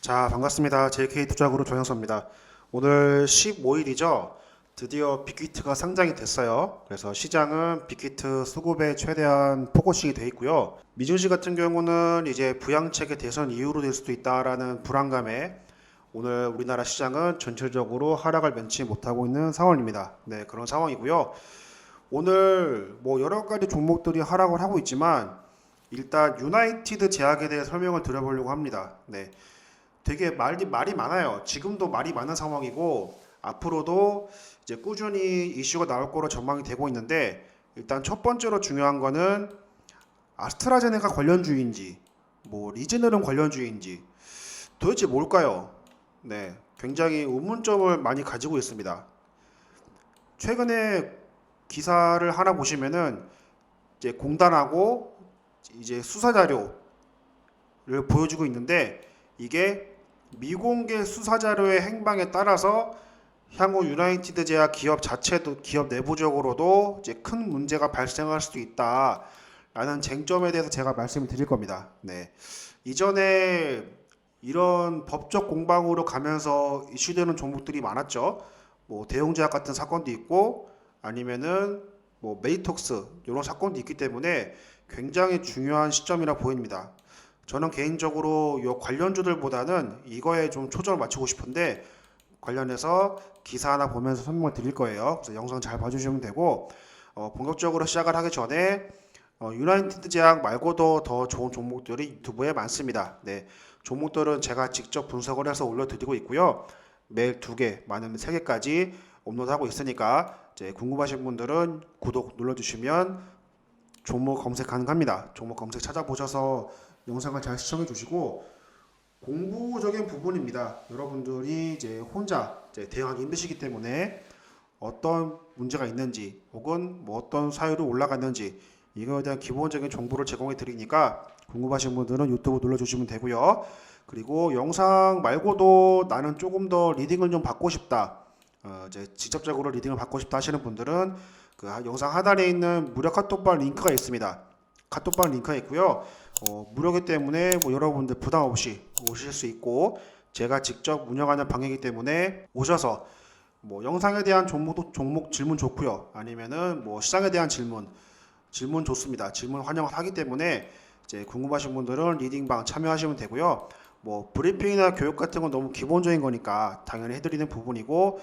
자, 반갑습니다. JK투자그룹 정영서입니다. 오늘 15일이죠. 드디어 빅히트가 상장이 됐어요. 그래서 시장은 빅히트 수급에 최대한 포커싱이 돼 있고요. 미증시 같은 경우는 이제 부양책의 대선 이후로 될 수도 있다라는 불안감에 오늘 우리나라 시장은 전체적으로 하락을 면치 못하고 있는 상황입니다. 네, 그런 상황이고요. 오늘 뭐 여러 가지 종목들이 하락을 하고 있지만 일단 유나이티드 제약에 대해 설명을 드려보려고 합니다. 네. 되게 말이 많아요. 지금도 말이 많은 상황이고 앞으로도 이제 꾸준히 이슈가 나올 거로 전망이 되고 있는데 일단 첫 번째로 중요한 거는 아스트라제네카 관련주인지 뭐 리제네론 관련주인지 도대체 뭘까요? 네, 굉장히 의문점을 많이 가지고 있습니다. 최근에 기사를 하나 보시면은 이제 공단하고 이제 수사 자료를 보여주고 있는데 이게 미공개 수사 자료의 행방에 따라서 향후 유나이티드 제약 기업 자체도 기업 내부적으로도 이제 큰 문제가 발생할 수도 있다라는 쟁점에 대해서 제가 말씀을 드릴 겁니다. 네. 이전에 이런 법적 공방으로 가면서 이슈되는 종목들이 많았죠. 뭐 대웅제약 같은 사건도 있고 아니면은 뭐 메이톡스 이런 사건도 있기 때문에 굉장히 중요한 시점이라 보입니다. 저는 개인적으로 이 관련주들보다는 이거에 좀 초점을 맞추고 싶은데 관련해서 기사 하나 보면서 설명을 드릴 거예요. 그래서 영상 잘 봐주시면 되고 본격적으로 시작을 하기 전에 유나이티드 제약 말고도 더 좋은 종목들이 유튜브에 많습니다. 네, 종목들은 제가 직접 분석을 해서 올려드리고 있고요. 매일 2개, 많으면 3개까지 업로드하고 있으니까 이제 궁금하신 분들은 구독 눌러주시면 종목 검색 가능합니다. 종목 검색 찾아보셔서 영상을 잘 시청해 주시고 공부적인 부분입니다. 여러분들이 이제 혼자 이제 대응하기 힘드시기 때문에 어떤 문제가 있는지 혹은 뭐 어떤 사유로 올라갔는지 이거에 대한 기본적인 정보를 제공해 드리니까 궁금하신 분들은 유튜브 눌러주시면 되고요. 그리고 영상 말고도 나는 조금 더 리딩을 좀 받고 싶다. 이제 직접적으로 리딩을 받고 싶다 하시는 분들은 그 영상 하단에 있는 무료 카톡방 링크가 있습니다. 카톡방 링크가 있고요. 무료기 때문에 뭐 여러분들 부담 없이 오실 수 있고 제가 직접 운영하는 방이기 때문에 오셔서 뭐 영상에 대한 종목 질문 좋고요. 아니면은 뭐 시장에 대한 질문 좋습니다. 질문 환영하기 때문에 이제 궁금하신 분들은 리딩방 참여하시면 되고요. 뭐 브리핑이나 교육 같은 건 너무 기본적인 거니까 당연히 해드리는 부분이고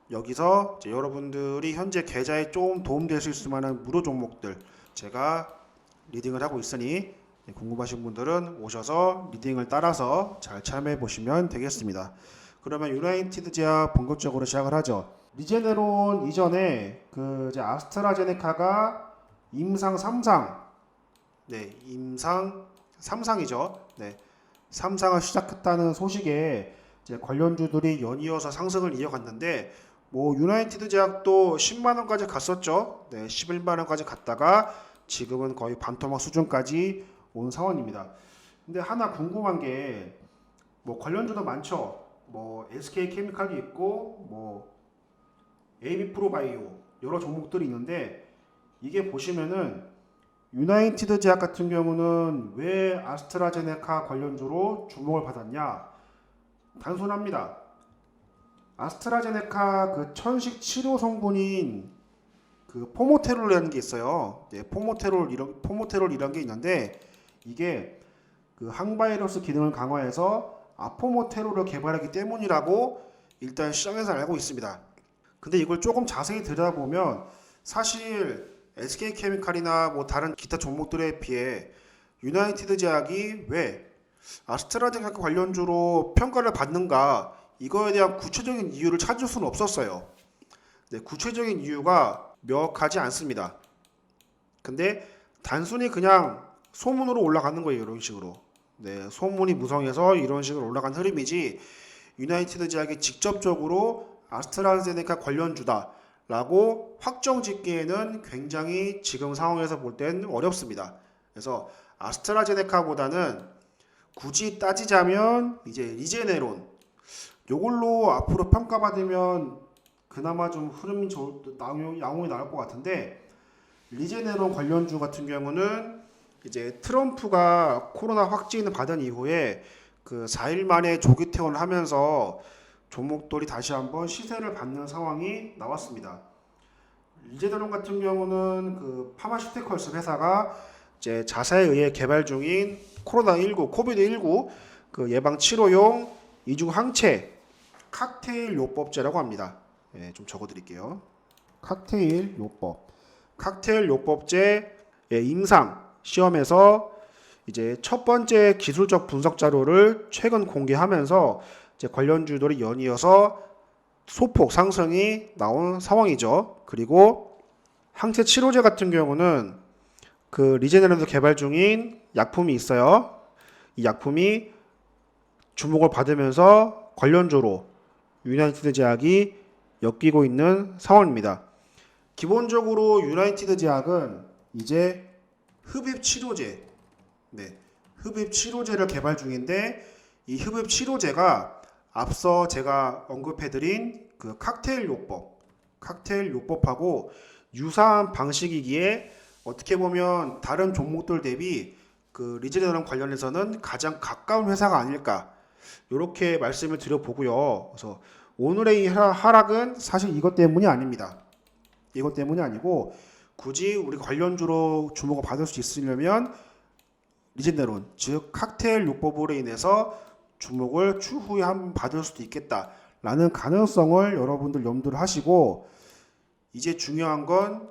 여기서 이제 여러분들이 현재 계좌에 좀 도움될 수 있을 만한 무료 종목들 제가 리딩을 하고 있으니 궁금하신 분들은 오셔서 리딩을 따라서 잘 참여해 보시면 되겠습니다. 그러면 유나이티드 제약 본격적으로 시작을 하죠. 리제네론 이전에 그 이제 아스트라제네카가 임상 3상, 네, 임상 3상이죠. 네, 3상을 시작했다는 소식에 이제 관련주들이 연이어서 상승을 이어갔는데 뭐 유나이티드 제약도 10만 원까지 갔었죠. 네, 11만 원까지 갔다가 지금은 거의 반토막 수준까지 온 상황입니다. 근데 하나 궁금한 게 뭐 관련주도 많죠. 뭐 SK 케미칼이 있고 뭐 AB 프로바이오 여러 종목들이 있는데 이게 보시면은 유나이티드 제약 같은 경우는 왜 아스트라제네카 관련주로 주목을 받았냐? 단순합니다. 아스트라제네카 그 천식 치료 성분인 그 포모테롤이라는 게 있어요. 네, 포모테롤이라는 게 있는데 이게 그 항바이러스 기능을 강화해서 아포모테롤을 개발하기 때문이라고 일단 시장에서 알고 있습니다. 근데 이걸 조금 자세히 들여다보면 사실 SK케미칼이나 뭐 다른 기타 종목들에 비해 유나이티드 제약이 왜 아스트라제네카 관련주로 평가를 받는가 이거에 대한 구체적인 이유를 찾을 수는 없었어요. 네, 구체적인 이유가 명확하지 않습니다. 근데 단순히 그냥 소문으로 올라가는 거예요. 이런 식으로. 네, 소문이 무성해서 이런 식으로 올라간 흐름이지 유나이티드 제약이 직접적으로 아스트라제네카 관련주다라고 확정 짓기에는 굉장히 지금 상황에서 볼 땐 어렵습니다. 그래서 아스트라제네카보다는 굳이 따지자면 이제 리제네론 요걸로 앞으로 평가받으면 그나마 좀 흐름이 양호히 나올 것 같은데 리제네론 관련주 같은 경우는 이제 트럼프가 코로나 확진을 받은 이후에 그 4일 만에 조기 퇴원을 하면서 종목들이 다시 한번 시세를 받는 상황이 나왔습니다. 리제드론 같은 경우는 그 파마슈티컬스 회사가 이제 자사에 의해 개발 중인 코로나19, 코비드19 그 예방 치료용 이중 항체 칵테일 요법제라고 합니다. 예, 좀 적어드릴게요. 칵테일 요법. 칵테일 요법제 임상 시험에서 이제 첫 번째 기술적 분석 자료를 최근 공개하면서 이제 관련주들이 연이어서 소폭 상승이 나온 상황이죠. 그리고 항체 치료제 같은 경우는 그 리제네론에서 개발 중인 약품이 있어요. 이 약품이 주목을 받으면서 관련주로 유나이티드 제약이 엮이고 있는 상황입니다. 기본적으로 유나이티드 제약은 이제 흡입 치료제, 흡입 치료제를 개발 중인데 이 흡입 치료제가 앞서 제가 언급해드린 그 칵테일 요법하고 유사한 방식이기에 어떻게 보면 다른 종목들 대비 그 리제네론 관련해서는 가장 가까운 회사가 아닐까 이렇게 말씀을 드려보고요. 그래서 오늘의 이 하락은 사실 이것 때문이 아닙니다. 이것 때문이 아니고 굳이 우리 관련주로 주목을 받을 수 있으려면 리제네론 즉 칵테일 요법으로 인해서 주목을 추후에 한번 받을 수도 있겠다라는 가능성을 여러분들 염두를 하시고 이제 중요한 건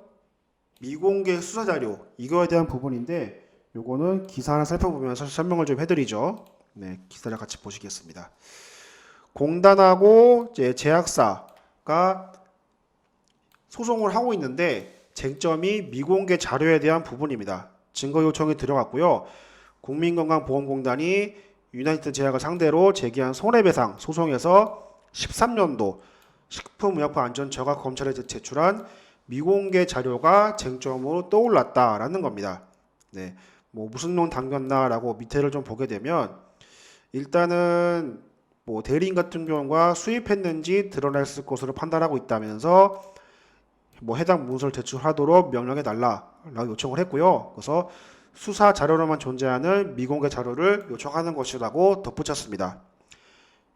미공개 수사 자료 이거에 대한 부분인데 요거는 기사 하나 살펴보면서 설명을 좀 해드리죠. 네, 기사를 같이 보시겠습니다. 공단하고 이제 제약사가 소송을 하고 있는데 쟁점이 미공개 자료에 대한 부분입니다. 증거 요청이 들어갔고요. 국민건강보험공단이 유나이티드 제약을 상대로 제기한 손해배상 소송에서 13년도 식품의약품안전처가 검찰에 제출한 미공개 자료가 쟁점으로 떠올랐다라는 겁니다. 네, 뭐 무슨 놈 당겼나라고 밑에를 좀 보게 되면 일단은 뭐 대리인 같은 경우가 수입했는지 드러났을 것으로 판단하고 있다면서 뭐 해당 문서를 제출하도록 명령해 달라라고 요청을 했고요. 그래서 수사 자료로만 존재하는 미공개 자료를 요청하는 것이라고 덧붙였습니다.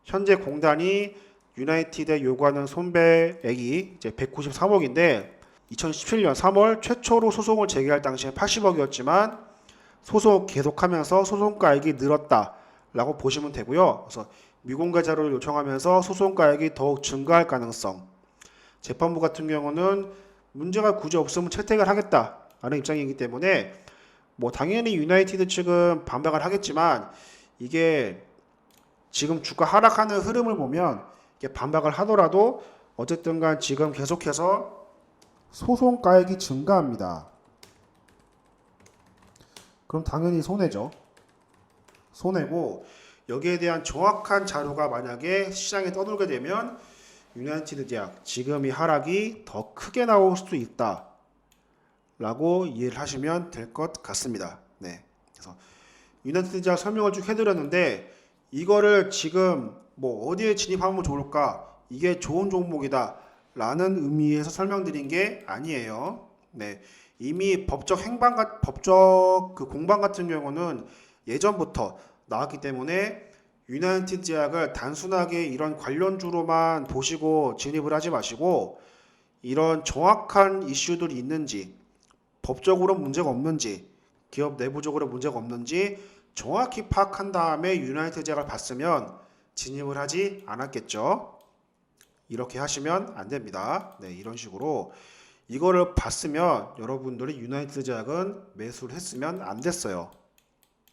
현재 공단이 유나이티드에 요구하는 손배액이 이제 193억인데 2017년 3월 최초로 소송을 제기할 당시에 80억이었지만 소송 계속하면서 소송가액이 늘었다라고 보시면 되고요. 그래서 미공개 자료를 요청하면서 소송가액이 더욱 증가할 가능성. 재판부 같은 경우는 문제가 굳이 없으면 채택을 하겠다라는 입장이기 때문에 뭐 당연히 유나이티드 측은 반박을 하겠지만 이게 지금 주가 하락하는 흐름을 보면 이게 반박을 하더라도 어쨌든 간 지금 계속해서 소송가액이 증가합니다. 그럼 당연히 손해죠. 손해고 여기에 대한 정확한 자료가 만약에 시장에 떠돌게 되면 유나이티드 제약 지금 이 하락이 더 크게 나올 수도 있다 라고 이해를 하시면 될 것 같습니다. 네, 그래서 유나이티드 제약 설명을 쭉 해드렸는데 이거를 지금 뭐 어디에 진입하면 좋을까 이게 좋은 종목이다 라는 의미에서 설명드린 게 아니에요. 네, 이미 법적 그 공방 같은 경우는 예전부터 나왔기 때문에 유나이티드 제약을 단순하게 이런 관련주로만 보시고 진입을 하지 마시고 이런 정확한 이슈들이 있는지 법적으로 문제가 없는지 기업 내부적으로 문제가 없는지 정확히 파악한 다음에 유나이티드 제약을 봤으면 진입을 하지 않았겠죠. 이렇게 하시면 안 됩니다. 네, 이런 식으로 이거를 봤으면 여러분들이 유나이티드 제약은 매수를 했으면 안 됐어요.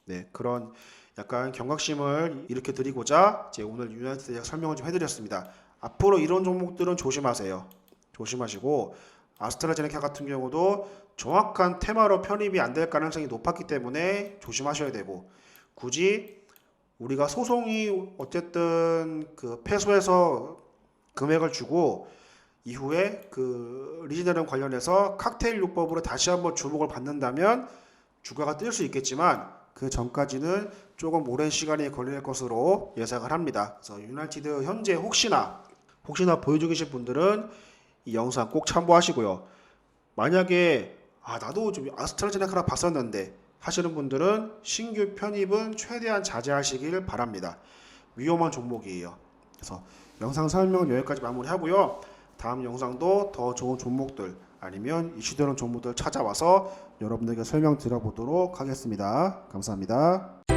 네, 그런 약간 경각심을 일으켜 드리고자 이제 오늘 유나이티드 제약 설명을 좀 해드렸습니다. 앞으로 이런 종목들은 조심하세요. 조심하시고 아스트라제네카 같은 경우도 정확한 테마로 편입이 안 될 가능성이 높았기 때문에 조심하셔야 되고 굳이 우리가 소송이 어쨌든 그 패소해서 금액을 주고 이후에 그 리지네론 관련해서 칵테일 요법으로 다시 한번 주목을 받는다면 주가가 뛸 수 있겠지만 그 전까지는 조금 오랜 시간이 걸릴 것으로 예상을 합니다. 그래서 유나이티드 현재 혹시나 보여주고 계신 분들은 이 영상 꼭 참고하시고요. 만약에 나도 좀 아스트라제네카라 봤었는데 하시는 분들은 신규 편입은 최대한 자제하시길 바랍니다. 위험한 종목이에요. 그래서 영상 설명은 여기까지 마무리하고요. 다음 영상도 더 좋은 종목들 아니면 이슈되는 종목들 찾아와서 여러분들에게 설명 드려보도록 하겠습니다. 감사합니다.